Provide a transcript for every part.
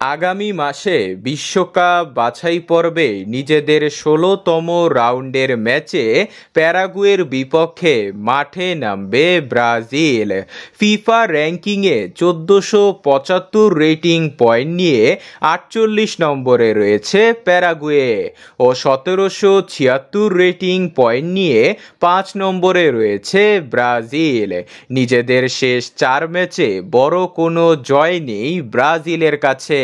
আগামী মাসে বিশ্বকাপ বাছাই পর্বে নিজেদের ১৬তম রাউন্ডের ম্যাচে প্যারাগুয়ের বিপক্ষে মাঠে নামবে ব্রাজিল। ফিফা র্যাঙ্কিংয়ে ১৪৭৫ রেটিং পয়েন্ট নিয়ে ৪৮ নম্বরে রয়েছে প্যারাগুয়ে ও ১৭৭৬ রেটিং পয়েন্ট নিয়ে ৫ নম্বরে রয়েছে ব্রাজিল। নিজেদের শেষ ৪ ম্যাচে বড় কোনো জয় নেই ব্রাজিলের কাছে।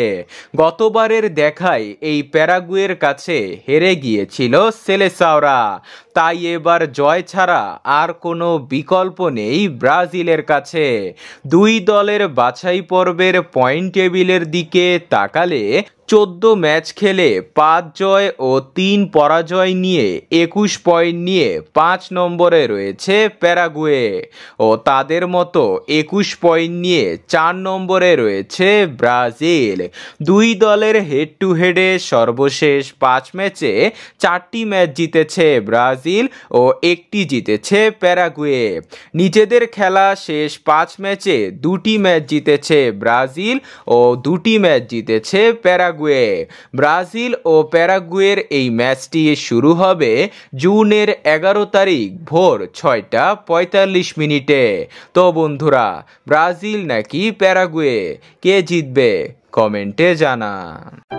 গতবারের দেখায় এই প্যারাগুয়ের কাছে হেরে গিয়েছিল সেলেসাওরা, তাই এবার জয় ছাড়া আর কোনো বিকল্প নেই ব্রাজিলের কাছে। দুই দলের বাছাই পর্বের পয়েন্ট টেবিলের দিকে তাকালে ১৪ ম্যাচ খেলে ৫ জয় ও ৩ পরাজয় নিয়ে ২১ পয়েন্ট নিয়ে ৫ নম্বরে রয়েছে প্যারাগুয়ে ও তাদের মতো ২১ পয়েন্ট নিয়ে ৪ নম্বরে রয়েছে ব্রাজিল। দুই দলের হেড টু হেডে সর্বশেষ ৫ ম্যাচে ৪টি ম্যাচ জিতেছে ব্রাজিল ও ১টি জিতেছে প্যারাগুয়ে। নিজেদের খেলা শেষ ৫ ম্যাচে ২টি ম্যাচ জিতেছে ব্রাজিল ও ২টি ম্যাচ জিতেছে প্যারাগুয়ে। ব্রাজিল ও প্যারাগুয়ের এই ম্যাচটি শুরু হবে জুনের ১১ তারিখ ভোর ৬টা ৪৫ মিনিটে। তো বন্ধুরা, ব্রাজিল নাকি প্যারাগুয়ে, কে জিতবে কমেন্টে জানান।